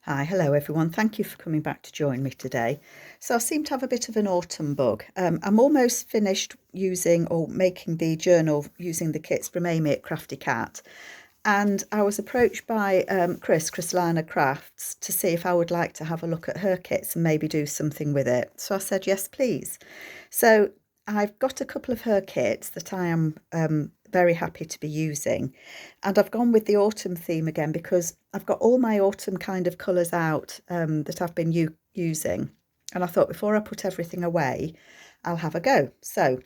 Hi, hello everyone. Thank you for coming back to join me today. So I seem to have a bit of an autumn bug. I'm almost finished using or making the journal using the kits from Amy at Crafty Cat. And I was approached by Chrysalina Crafts to see if I would like to have a look at her kits and maybe do something with it. So I said, yes, please. So I've got a couple of her kits that I am very happy to be using. And I've gone with the autumn theme again because I've got all my autumn kind of colours out that I've been using. And I thought before I put everything away, I'll have a go. So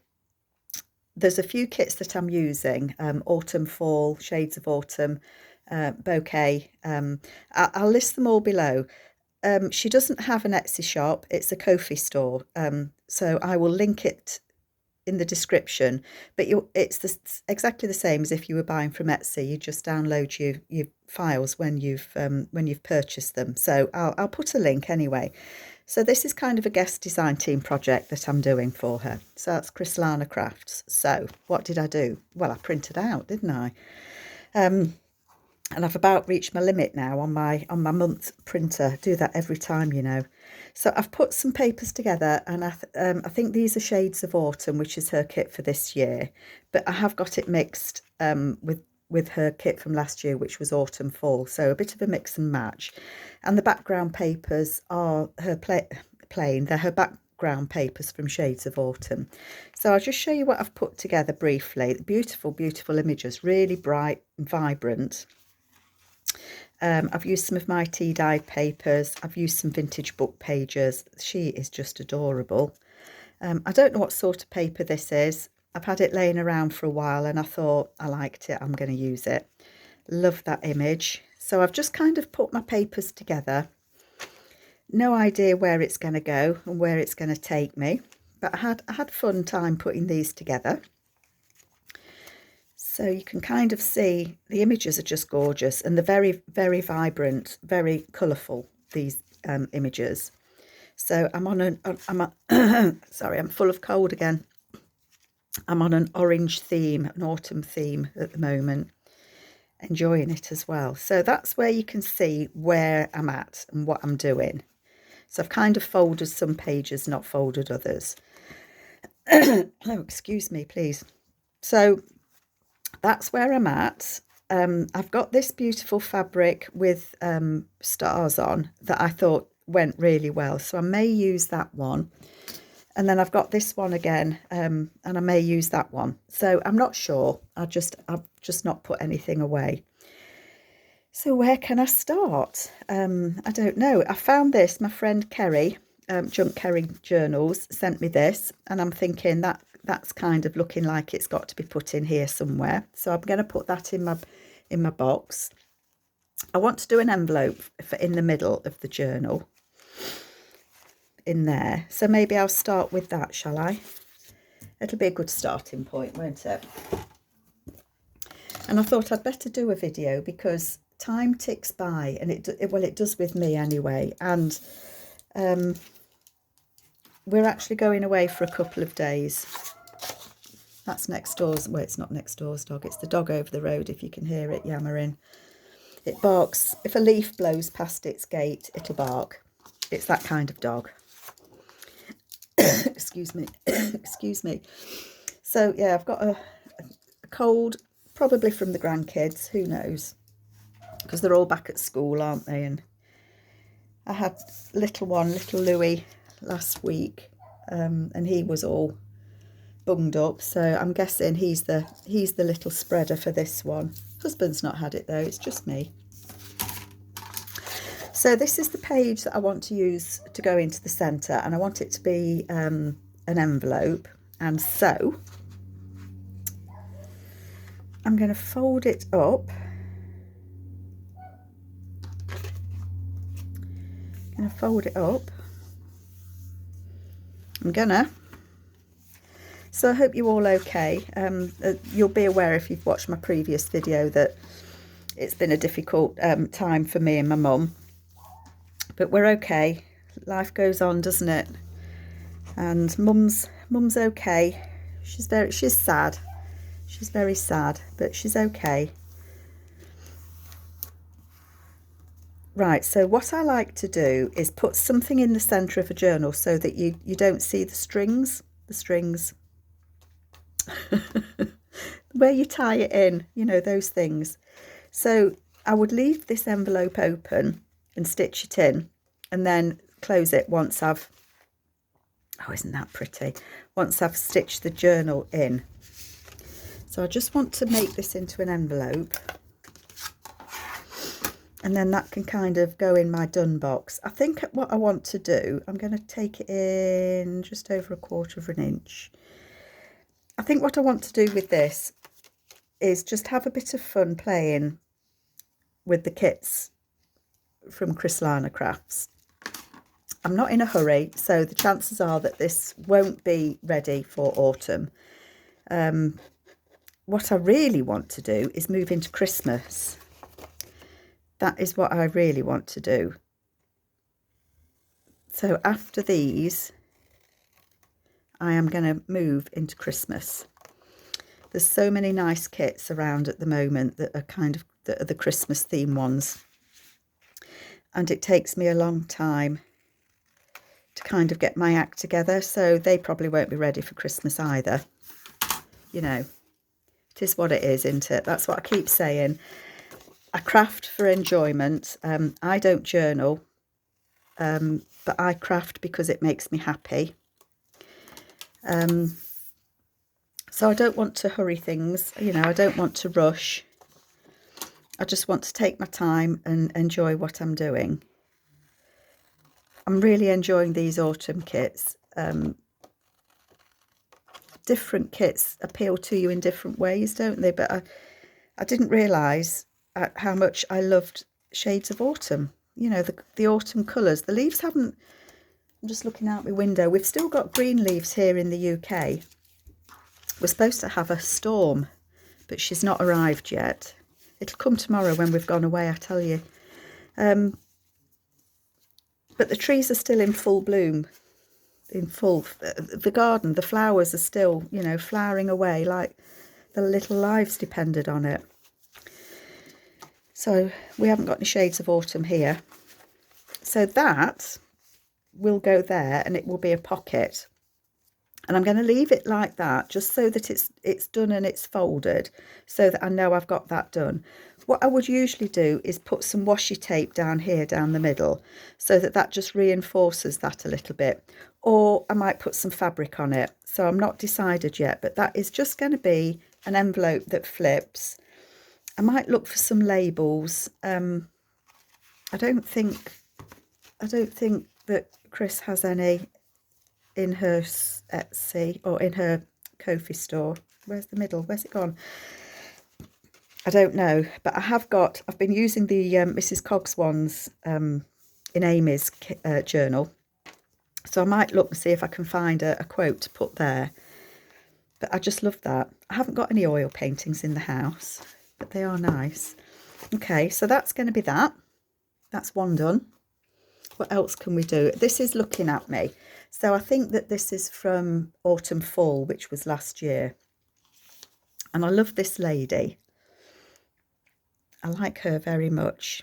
there's a few kits that I'm using, autumn, fall, shades of autumn, bouquet. I'll list them all below. She doesn't have an Etsy shop, it's a Ko-fi store. So I will link it in the description, but it's exactly the same as if you were buying from Etsy. You just download your files when you've purchased them. So I'll put a link anyway. So this is kind of a guest design team project that I'm doing for her. So that's Chrysalina Crafts. So what did I do? Well, I printed out, didn't I? And I've about reached my limit now on my month printer. Do that every time, you know. So I've put some papers together, and I think these are shades of autumn, which is her kit for this year. But I have got it mixed with her kit from last year, which was autumn fall. So a bit of a mix and match. And the background papers are her plain. They're her background papers from Shades of Autumn. So I'll just show you what I've put together briefly. Beautiful, beautiful images, really bright and vibrant. I've used some of my tea dyed papers. I've used some vintage book pages. She is just adorable. I don't know what sort of paper this is. I've had it laying around for a while and I thought I liked it. I'm going to use it. Love that image. So I've just kind of put my papers together. No idea where it's going to go and where it's going to take me. But I had fun time putting these together. So you can kind of see the images are just gorgeous and they're very, very vibrant, very colourful, these images. So sorry, I'm full of cold again. I'm on an orange theme, an autumn theme at the moment, enjoying it as well. So that's where you can see where I'm at and what I'm doing. So I've kind of folded some pages, not folded others. Oh, excuse me, please. So that's where I'm at. I've got this beautiful fabric with stars on that I thought went really well. So I may use that one. And then I've got this one again, and I may use that one. So I'm not sure. I've just not put anything away. So where can I start? I don't know. I found this. My friend Kerry, Junk Kerry Journals, sent me this, and I'm thinking that's kind of looking like it's got to be put in here somewhere. So I'm going to put that in my box. I want to do an envelope in the middle of the journal in there. So maybe I'll start with that, shall I? It'll be a good starting point, won't it? And I thought I'd better do a video because time ticks by, and it does with me anyway. And we're actually going away for a couple of days. That's next door's, well, it's not next door's dog, it's the dog over the road, if you can hear it yammering. It barks. If a leaf blows past its gate, it'll bark. It's that kind of dog. Excuse me. Excuse me. So, yeah, I've got a cold, probably from the grandkids, who knows? Because they're all back at school, aren't they? And I had little Louis, last week, and he was all bunged up. So I'm guessing he's the little spreader for this one. Husband's not had it though, it's just me. So this is the page that I want to use to go into the centre, and I want it to be an envelope. And so I'm going to fold it up. I'm gonna. So I hope you're all okay. You'll be aware if you've watched my previous video that it's been a difficult time for me and my mum. But we're okay. Life goes on, doesn't it? And mum's okay. She's sad. She's very sad, but she's okay. Right, so what I like to do is put something in the centre of a journal so that you don't see the strings, where you tie it in, you know, those things. So I would leave this envelope open and stitch it in and then close it once I've, oh, isn't that pretty? Once I've stitched the journal in. So I just want to make this into an envelope. And then that can kind of go in my done box. I think what I want to do, I'm going to take it in just over 1/4 of an inch. I think what I want to do with this is just have a bit of fun playing with the kits from Chryslana Crafts. I'm not in a hurry, so the chances are that this won't be ready for autumn. What I really want to do is move into Christmas. That is what I really want to do. So after these, I am going to move into Christmas. There's so many nice kits around at the moment that are kind of the Christmas theme ones. And it takes me a long time to kind of get my act together. So they probably won't be ready for Christmas either. You know, it is what it is, isn't it? That's what I keep saying. I craft for enjoyment. I don't journal, but I craft because it makes me happy. So I don't want to hurry things, you know, I don't want to rush. I just want to take my time and enjoy what I'm doing. I'm really enjoying these autumn kits. Different kits appeal to you in different ways, don't they? But I didn't realise how much I loved shades of autumn. You know, the autumn colours. The leaves haven't... I'm just looking out my window. We've still got green leaves here in the UK. We're supposed to have a storm, but she's not arrived yet. It'll come tomorrow when we've gone away, I tell you. But the trees are still in full bloom, the garden, the flowers are still, you know, flowering away like the little lives depended on it. So we haven't got any shades of autumn here. So that will go there and it will be a pocket. And I'm going to leave it like that just so that it's done and it's folded, so that I know I've got that done. What I would usually do is put some washi tape down here, down the middle, so that just reinforces that a little bit. Or I might put some fabric on it. So I'm not decided yet, but that is just going to be an envelope that flips. I might look for some labels. I don't think that Chris has any in her Etsy or in her Ko-fi store. Where's the middle? Where's it gone? I don't know, but I've been using the Mrs. Coggs ones in Amy's journal. So I might look and see if I can find a quote to put there. But I just love that. I haven't got any oil paintings in the house, but they are nice. Okay, so that's going to be that. That's one done. What else can we do? This is Looking at Me. So I think that this is from Autumn Fall, which was last year. And I love this lady. I like her very much.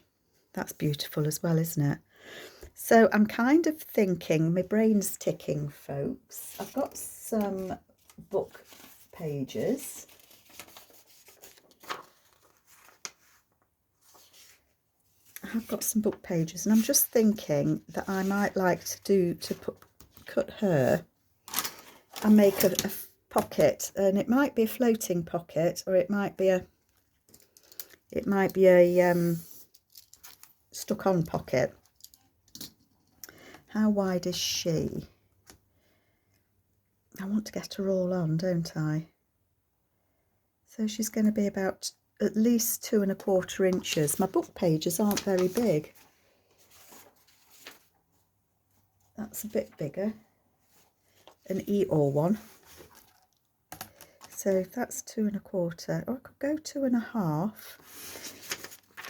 That's beautiful as well, isn't it? So I'm kind of thinking, my brain's ticking, folks. I've got some book pages. I've got some book pages, and I'm just thinking that I might like to cut her and make a pocket, and it might be a floating pocket, or it might be a stuck-on pocket. How wide is she? I want to get her all on, don't I? So she's going to be about at least 2 1/4 inches. My book pages aren't very big. That's a bit bigger. An Eeyore one. So that's 2 1/4. Or I could go 2 1/2.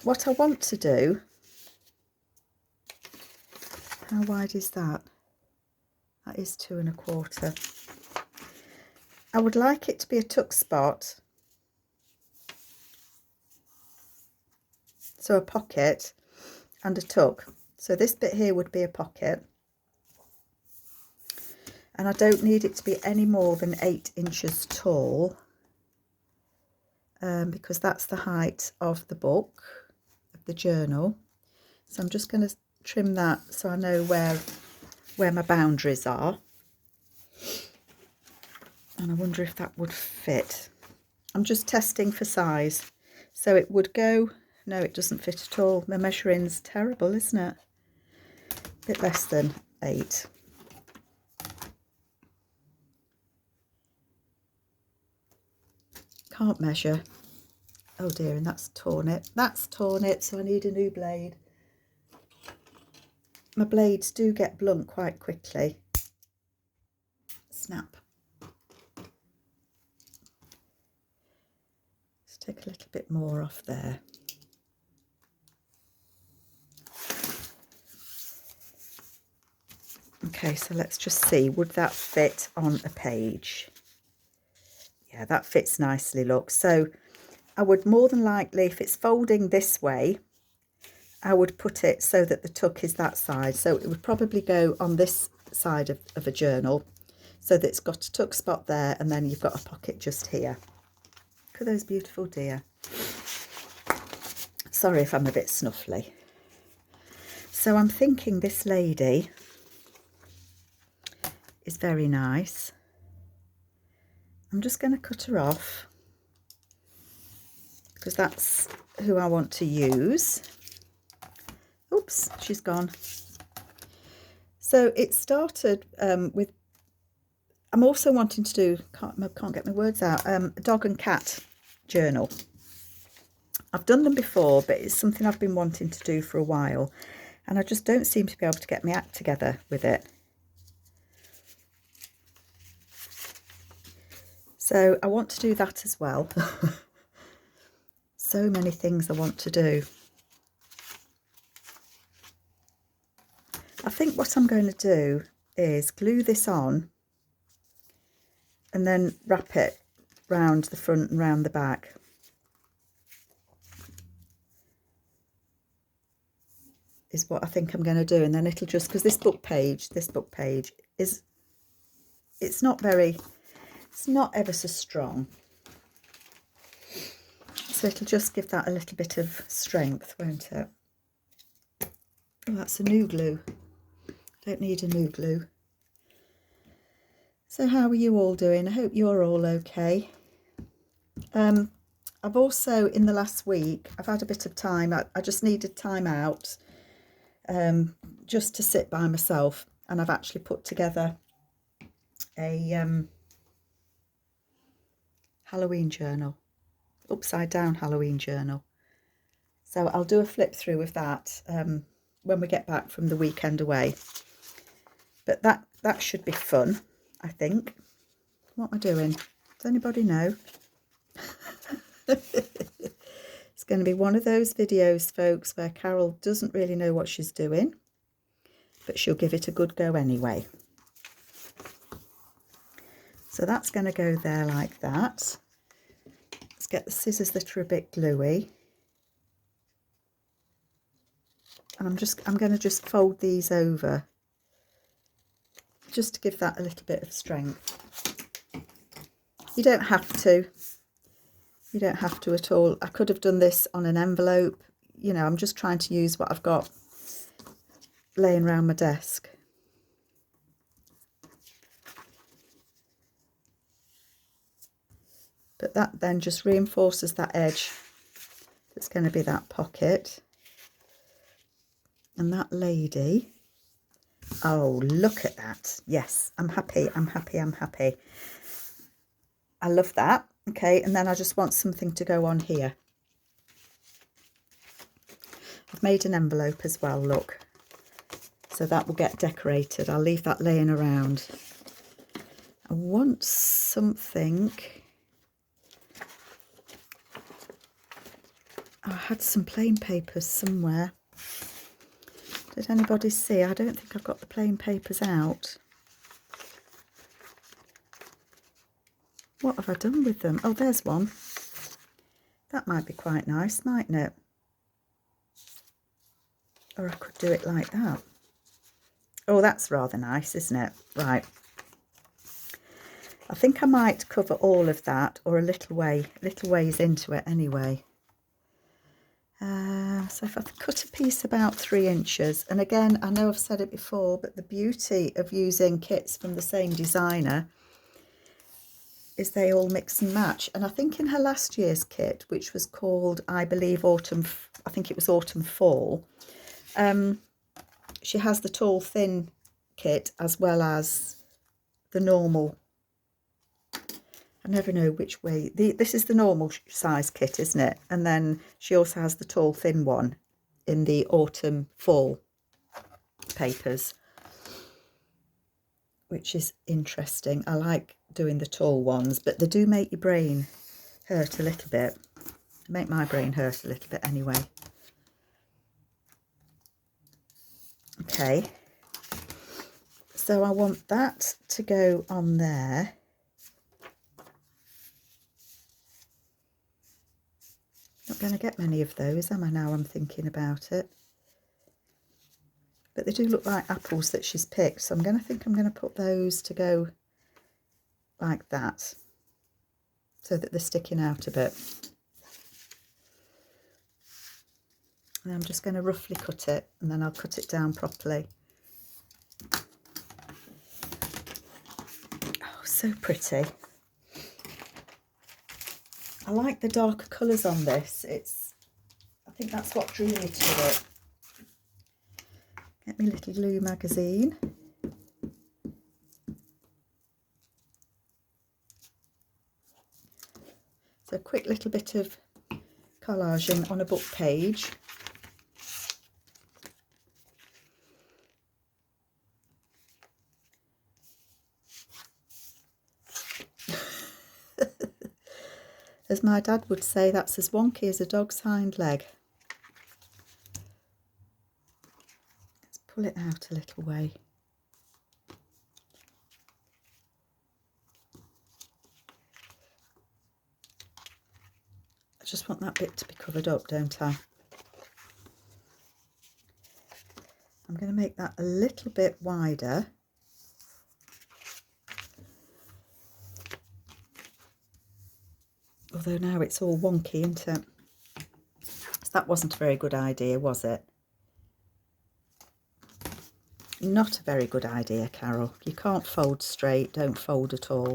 What I want to do, how wide is that? That is 2 1/4. I would like it to be a tuck spot. So a pocket, and a tuck. So this bit here would be a pocket. And I don't need it to be any more than 8 inches tall, because that's the height of the book, of the journal. So I'm just going to trim that so I know where my boundaries are. And I wonder if that would fit. I'm just testing for size. So it would go, no, it doesn't fit at all. My measuring's terrible, isn't it? A bit less than 8. Can't measure. Oh dear, and that's torn it. That's torn it, so I need a new blade. My blades do get blunt quite quickly. Snap. Let's take a little bit more off there. Okay, so let's just see, would that fit on a page? Yeah, that fits nicely, look. So I would more than likely, if it's folding this way, I would put it so that the tuck is that side. So it would probably go on this side of a journal, so that it's got a tuck spot there, and then you've got a pocket just here. Look at those beautiful deer. Sorry if I'm a bit snuffly. So I'm thinking this lady is very nice. I'm just going to cut her off because that's who I want to use. Oops, she's gone. So it started with, I'm also wanting to do, can't get my words out, a dog and cat journal. I've done them before, but it's something I've been wanting to do for a while, and I just don't seem to be able to get my act together with it. So I want to do that as well. So many things I want to do. I think what I'm going to do is glue this on and then wrap it round the front and round the back. Is what I think I'm going to do, and then it'll just, because this book page is, it's not ever so strong, so it'll just give that a little bit of strength, won't it? Oh, that's a new glue. Don't need a new glue. So how are you all doing? I hope you're all okay. I've also, in the last week, I've had a bit of time. I just needed time out, just to sit by myself, and I've actually put together a Halloween journal, upside down Halloween journal. So I'll do a flip through of that when we get back from the weekend away. But that should be fun, I think. What am I doing? Does anybody know? It's going to be one of those videos, folks, where Carol doesn't really know what she's doing, but she'll give it a good go anyway. So that's going to go there like that. Let's get the scissors that are a bit gluey. And I'm going to just fold these over, just to give that a little bit of strength. You don't have to. You don't have to at all. I could have done this on an envelope. You know, I'm just trying to use what I've got laying around my desk. But that then just reinforces that edge. It's going to be that pocket. And that lady. Oh, look at that. Yes, I'm happy, I'm happy, I'm happy. I love that. Okay, and then I just want something to go on here. I've made an envelope as well, look. So that will get decorated. I'll leave that laying around. I want something. I had some plain papers somewhere. Did anybody see? I don't think I've got the plain papers out. What have I done with them? Oh, there's one. That might be quite nice, mightn't it? Or I could do it like that. Oh, that's rather nice, isn't it? Right. I think I might cover all of that, or a little ways into it anyway. So if I cut a piece about 3 inches, and again, I know I've said it before, but the beauty of using kits from the same designer is they all mix and match. And I think in her last year's kit, which was called, I believe, Autumn Fall, she has the tall thin kit as well as the normal. I never know which way. This is the normal size kit, isn't it? And then she also has the tall thin one in the autumn fall papers, which is interesting. I like doing the tall ones, but they do make your brain hurt a little bit. They make my brain hurt a little bit anyway. Okay, so I want that to go on there. Not going to get many of those, am I, now I'm thinking about it? But they do look like apples that she's picked, so I'm going to put those to go like that, so that they're sticking out a bit. And I'm just going to roughly cut it, and then I'll cut it down properly. Oh, so pretty. I like the darker colours on this. I think that's what drew me to it. Get me little glue magazine. So a quick little bit of collaging on a book page. As my dad would say, that's as wonky as a dog's hind leg. Let's pull it out a little way. I just want that bit to be covered up, don't I? I'm going to make that a little bit wider. Although now it's all wonky, isn't it? So that wasn't a very good idea, was it? Not a very good idea, Carol. You can't fold straight, don't fold at all.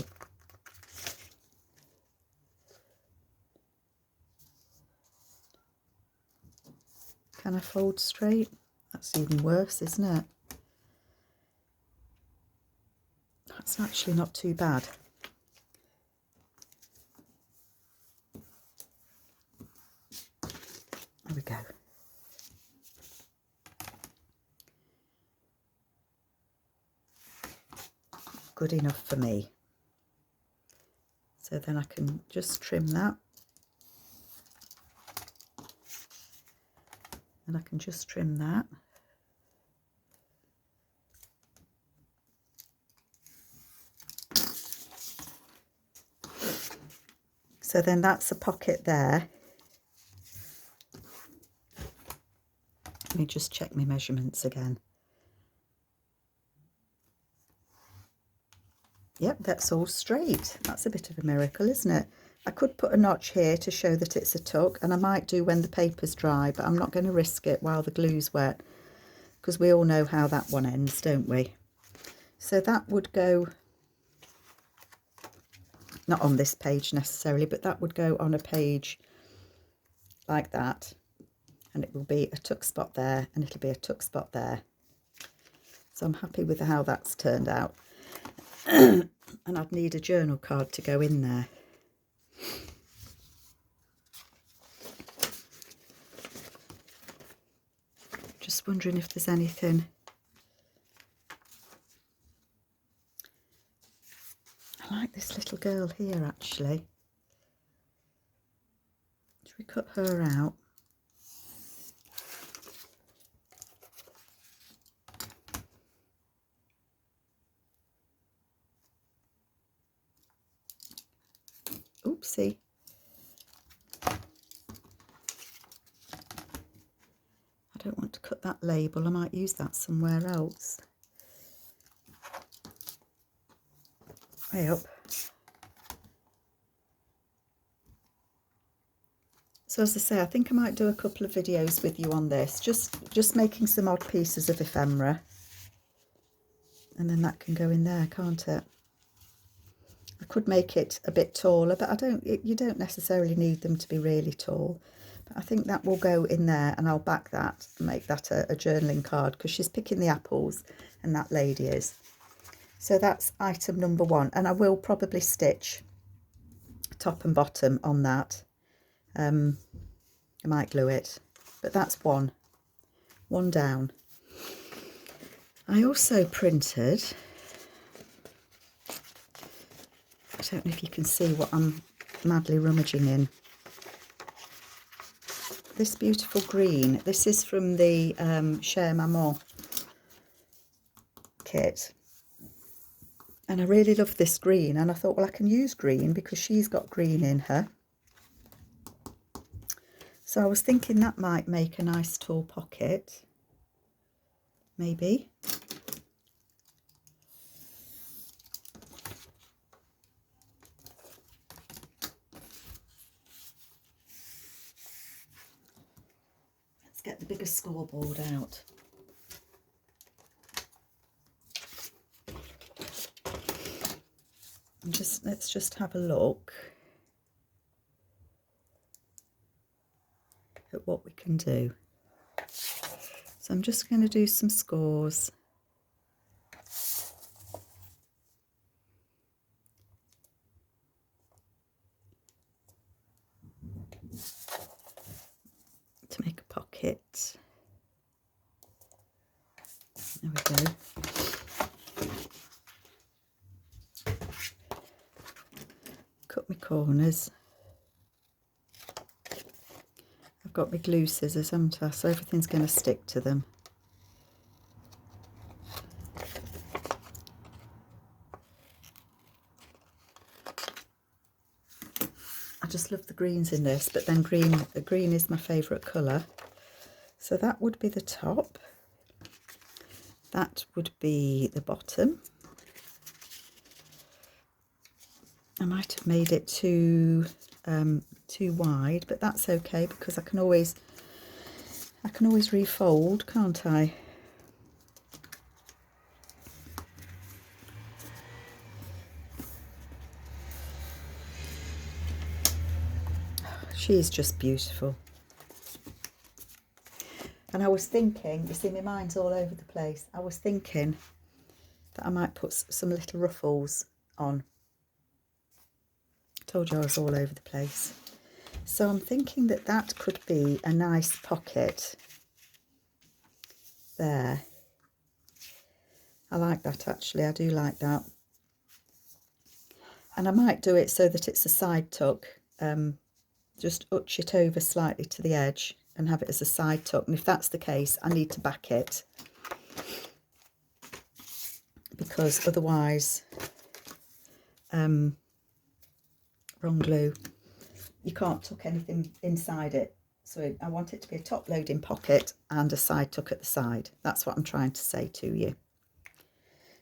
Can I fold straight? That's even worse, isn't it? That's actually not too bad. There we go. Good enough for me. So then I can just trim that. And I can just trim that. So then that's a pocket there. Let me just check my measurements again. Yep, that's all straight. That's a bit of a miracle, isn't it? I could put a notch here to show that it's a tuck, and I might do when the paper's dry, but I'm not going to risk it while the glue's wet, because we all know how that one ends, don't we? So that would go, not on this page necessarily, but that would go on a page like that, and it will be a tuck spot there, and it'll be a tuck spot there. So I'm happy with how that's turned out. And I'd need a journal card to go in there. Just wondering if there's anything. I like this little girl here, actually. Should we cut her out? Oopsie. I don't want to cut that label. I might use that somewhere else. Way up. So as I say, I think I might do a couple of videos with you on this, just making some odd pieces of ephemera. And then that can go in there, can't it? I could make it a bit taller, but you don't necessarily need them to be really tall. But I think that will go in there, and I'll back that and make that a journaling card, because she's picking the apples and that lady is. So that's item number 1, and I will probably stitch top and bottom on that. I might glue it, but that's one down. I also printed, I don't know if you can see what I'm madly rummaging in, this beautiful green. This is from the Chere Maman kit, and I really love this green, and I thought, well, I can use green because she's got green in her. So I was thinking that might make a nice tall pocket, maybe. Let's get the bigger scoreboard out. And let's just have a look at what we can do. So I'm just going to do some scores. To make a pocket. There we go. Cut my corners. I've got my glue scissors, haven't I? So everything's going to stick to them. I just love the greens in this, but then green is my favourite colour. So that would be the top. That would be the bottom. I might have made it too wide, but that's okay, because I can always refold, can't I? She's just beautiful. And I was thinking, you see my mind's all over the place, I was thinking that I might put some little ruffles on. Told you I was all over the place. So I'm thinking that that could be a nice pocket there. I like that, actually. I do like that. And I might do it so that it's a side tuck. Just utch it over slightly to the edge and have it as a side tuck. And if that's the case, I need to back it, because otherwise, wrong glue, you can't tuck anything inside it. So I want it to be a top loading pocket and a side tuck at the side. That's what I'm trying to say to you.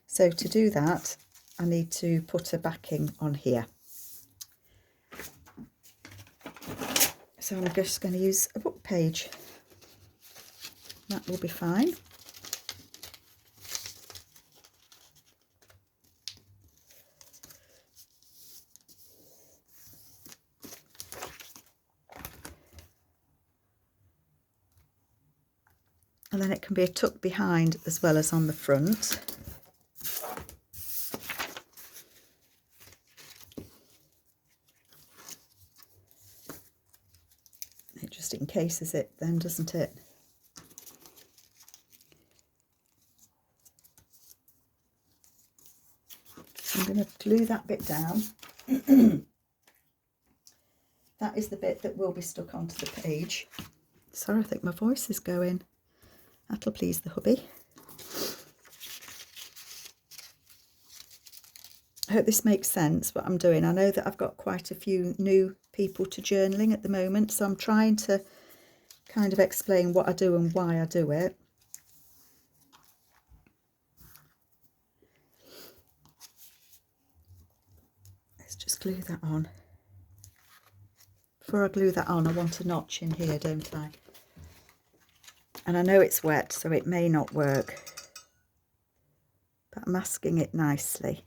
So to do that, I need to put a backing on here. So I'm just going to use a book page. That will be fine. And then it can be a tuck behind as well as on the front. It just encases it then, doesn't it? I'm going to glue that bit down. That is the bit that will be stuck onto the page. Sorry, I think my voice is going. That'll please the hubby. I hope this makes sense, what I'm doing. I know that I've got quite a few new people to journaling at the moment, so I'm trying to kind of explain what I do and why I do it. glue that on. Before I glue that on, I want a notch in here, don't I? And I know it's wet, so it may not work, but I'm masking it nicely.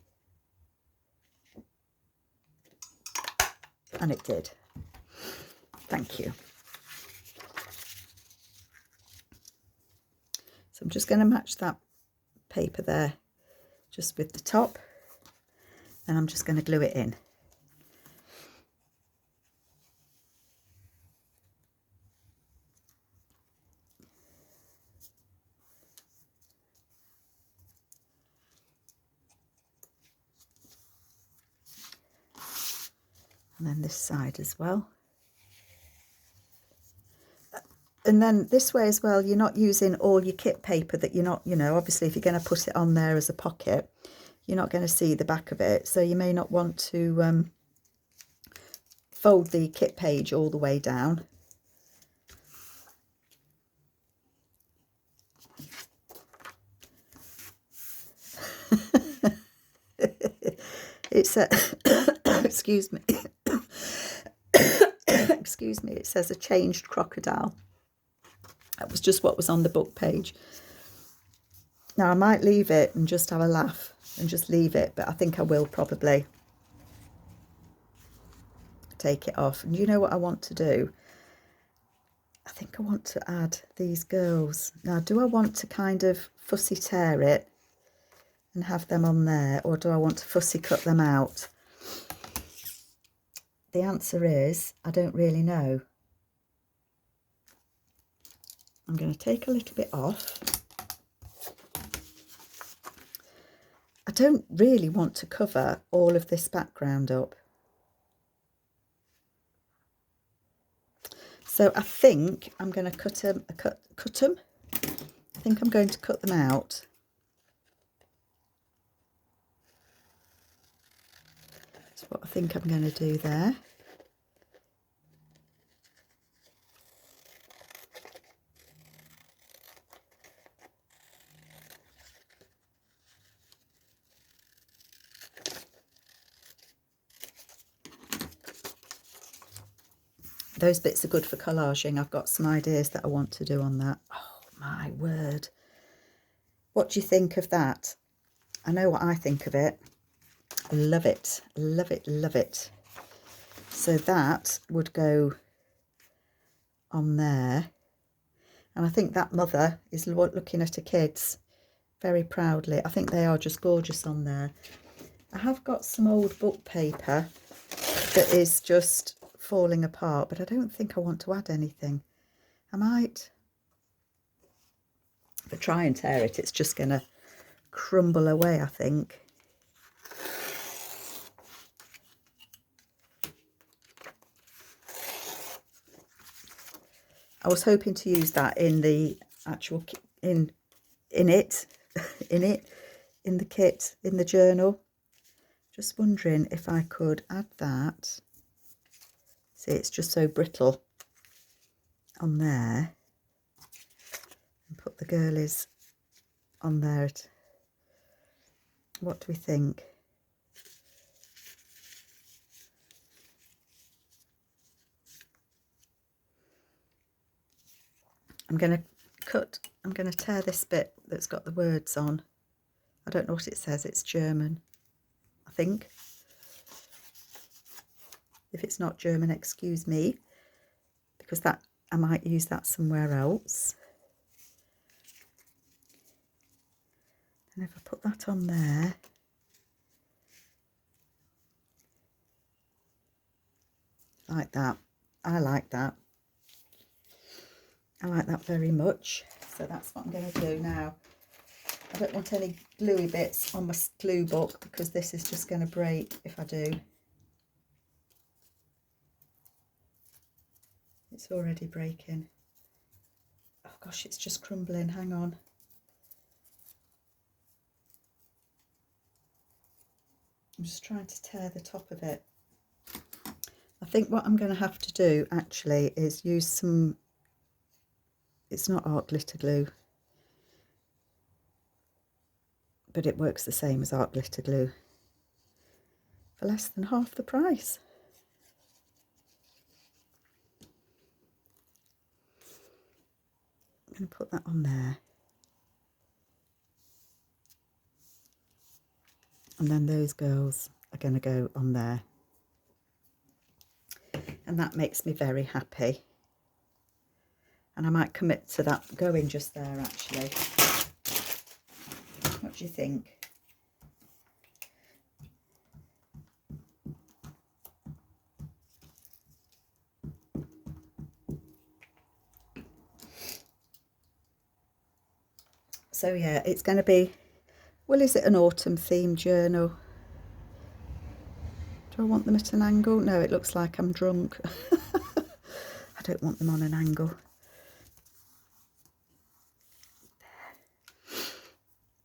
And it did. Thank you. So I'm just going to match that paper there just with the top, and I'm just going to glue it in. And then this side as well. And then this way as well, you're not using all your kit paper that you're not, you know, obviously if you're going to put it on there as a pocket, you're not going to see the back of it. So you may not want to fold the kit page all the way down. It's a, excuse me, excuse me, it says a changed crocodile. That was just what was on the book page. Now I might leave it and just have a laugh and just leave it, but I think I will probably take it off. And you know what I want to do? I think I want to add these girls. Now, do I want to kind of fussy tear it and have them on there, or do I want to fussy cut them out? The answer is, I don't really know. I'm going to take a little bit off. I don't really want to cover all of this background up. So I think I'm going to cut them. I think I'm going to cut them out. That's what I think I'm going to do there. Those bits are good for collaging. I've got some ideas that I want to do on that. Oh my word. What do you think of that? I know what I think of it. Love it, love it, love it. So that would go on there. And I think that mother is looking at her kids very proudly. I think they are just gorgeous on there. I have got some old book paper that is just falling apart, but I don't think I want to add anything. I might. If I try and tear it, it's just going to crumble away, I think. I was hoping to use that in the actual in the kit, in the journal. Just wondering if I could add that. See, it's just so brittle on there. And put the girlies on there. What do we think? I'm going to tear this bit that's got the words on. I don't know what it says. It's German, I think. If it's not German, excuse me, because that I might use that somewhere else. And if I put that on there, like that, I like that. I like that very much. So that's what I'm going to do now. I don't want any gluey bits on my glue book because this is just going to break if I do. It's already breaking. Oh gosh, it's just crumbling. Hang on. I'm just trying to tear the top of it. I think what I'm going to have to do actually is use some, it's not art glitter glue, but it works the same as art glitter glue. for less than half the price. I'm going to put that on there. And then those girls are going to go on there. And that makes me very happy. And I might commit to that going just there, actually. What do you think? So yeah, it's going to be, well, is it an autumn themed journal? Do I want them at an angle? No, it looks like I'm drunk. I don't want them on an angle.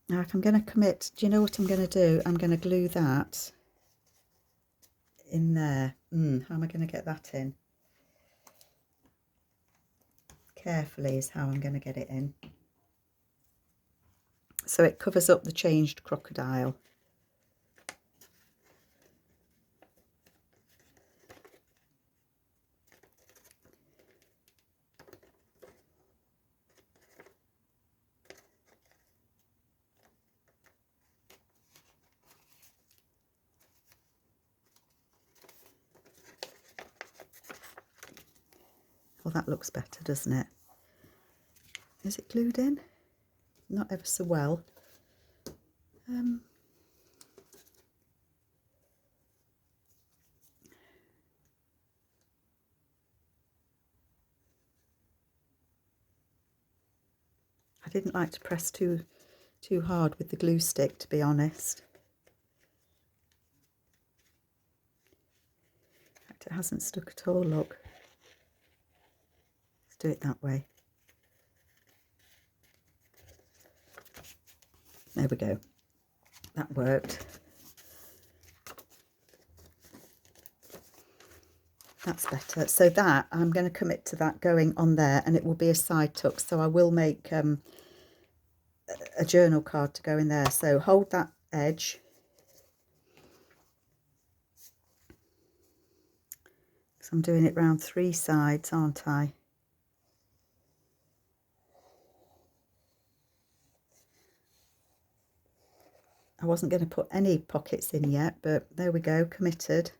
Now, if I'm going to commit, do you know what I'm going to do? I'm going to glue that in there. How am I going to get that in? Carefully is how I'm going to get it in. So it covers up the changed crocodile. Well, that looks better, doesn't it? Is it glued in? Not ever so well. I didn't like to press too hard with the glue stick, to be honest. In fact, it hasn't stuck at all, look. Let's do it that way. There we go. That worked. That's better. So that, I'm going to commit to that going on there, and it will be a side tuck. So I will make a journal card to go in there. So hold that edge. So I'm doing it round 3 sides, aren't I? I wasn't going to put any pockets in yet, but there we go, committed.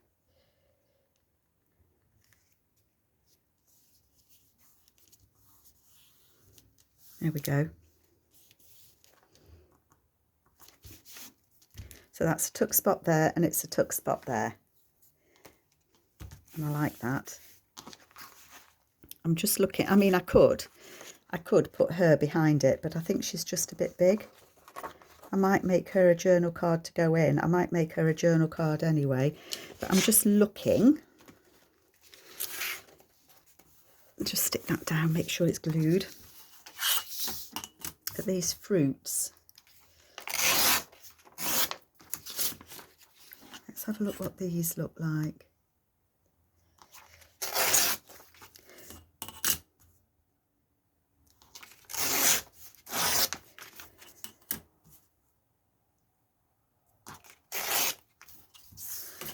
There we go. So that's a tuck spot there, and it's a tuck spot there. And I like that. I'm just looking, I mean, I could put her behind it, but I think she's just a bit big. I might make her a journal card to go in. I might make her a journal card anyway, but I'm just looking. Just stick that down, make sure it's glued. At these fruits. Let's have a look what these look like.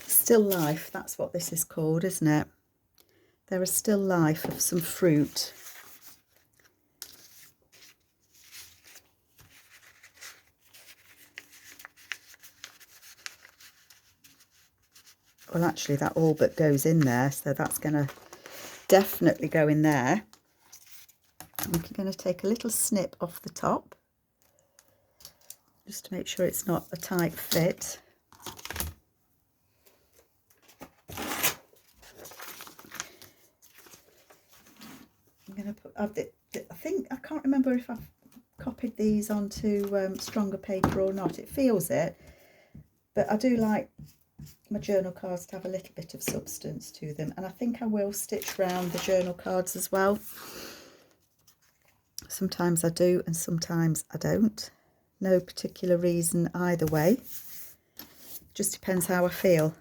Still life, that's what this is called, isn't it? There is still life of some fruit. Well, actually, that all but goes in there, so that's going to definitely go in there. I'm going to take a little snip off the top, just to make sure it's not a tight fit. I'm going to put, I think, I can't remember if I've copied these onto stronger paper or not. It feels it, but I do like my journal cards to have a little bit of substance to them, and I think I will stitch round the journal cards as well. Sometimes I do and sometimes I don't. No particular reason either way. Just depends how I feel.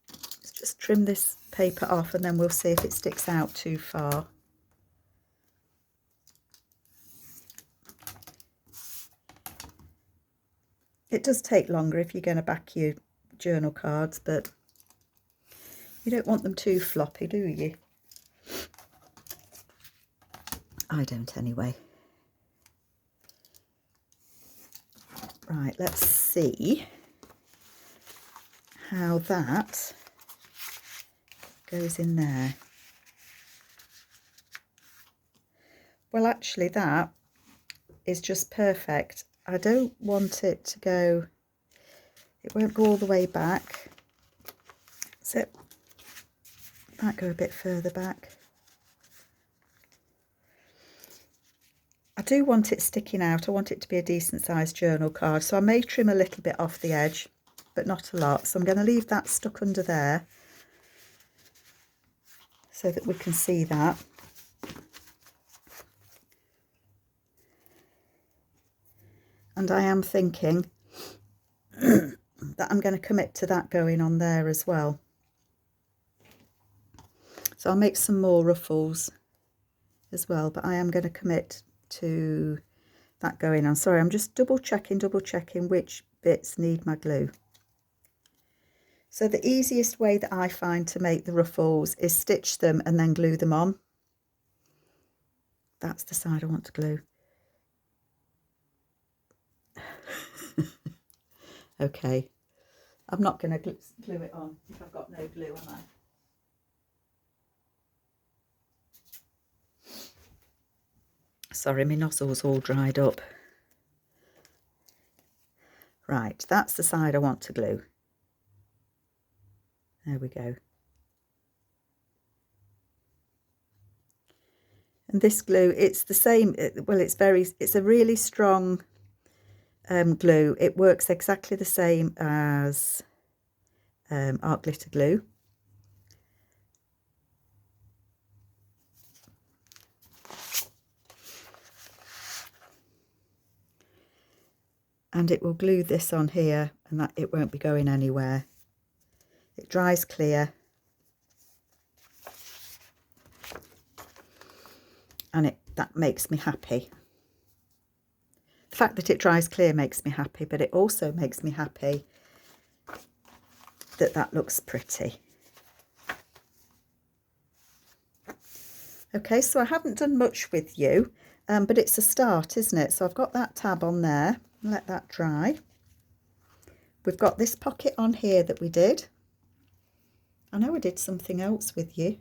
Let's just trim this paper off and then we'll see if it sticks out too far. It does take longer if you're going to back your journal cards, but you don't want them too floppy, do you? I don't anyway. Right, let's see how that goes in there. Well, actually that is just perfect. I don't want it to go, it won't go all the way back. So it might go a bit further back. I do want it sticking out. I want it to be a decent sized journal card. So I may trim a little bit off the edge, but not a lot. So I'm going to leave that stuck under there so that we can see that. And I am thinking that I'm going to commit to that going on there as well. So I'll make some more ruffles as well, but I am going to commit to that going on. Sorry, I'm just double checking which bits need my glue. So the easiest way that I find to make the ruffles is stitch them and then glue them on. That's the side I want to glue. Okay, I'm not going to glue it on if I've got no glue, am I? Sorry, my nozzle's all dried up. Right, that's the side I want to glue. There we go. And this glue, it's the same, well, it's a really strong glue. It works exactly the same as art glitter glue. And it will glue this on here, and that it won't be going anywhere. It dries clear. And that makes me happy. The fact that it dries clear makes me happy, but it also makes me happy that that looks pretty. Okay, so I haven't done much with you, but it's a start, isn't it? So I've got that tab on there. Let that dry. We've got this pocket on here that we did. I know I did something else with you.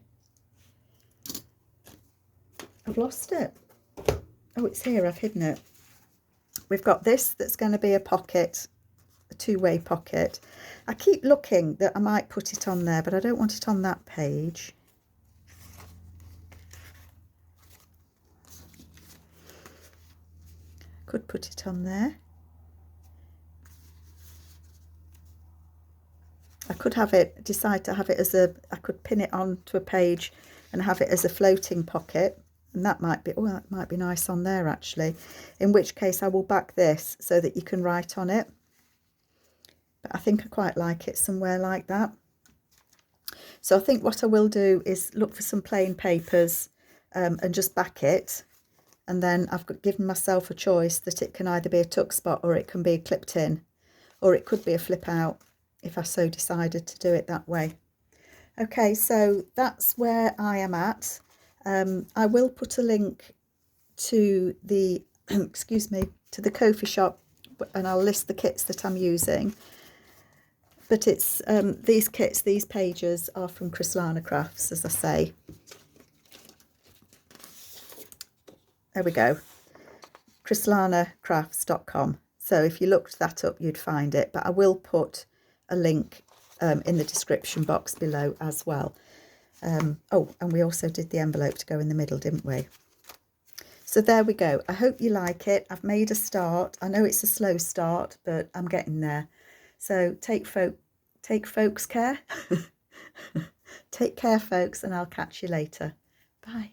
I've lost it. Oh, it's here. I've hidden it. We've got this that's going to be a pocket, a two-way pocket. I keep looking that I might put it on there, but I don't want it on that page. Could put it on there. I could have it, decide to have it as I could pin it onto a page and have it as a floating pocket. And that might be, oh, that might be nice on there actually. In which case I will back this so that you can write on it. But I think I quite like it somewhere like that. So I think what I will do is look for some plain papers and just back it. And then I've given myself a choice that it can either be a tuck spot or it can be clipped in. Or it could be a flip out if I so decided to do it that way. Okay, so that's where I am at. I will put a link to the, excuse me, to the Ko-fi shop, and I'll list the kits that I'm using. But it's these kits, these pages are from Chryslana Crafts, as I say. There we go, ChrysLanaCrafts.com. So if you looked that up, you'd find it. But I will put a link in the description box below as well. Oh, and we also did the envelope to go in the middle, didn't we? So there we go. I hope you like it. I've made a start. I know it's a slow start, but I'm getting there. So take folks care. Take care, folks, and I'll catch you later. Bye.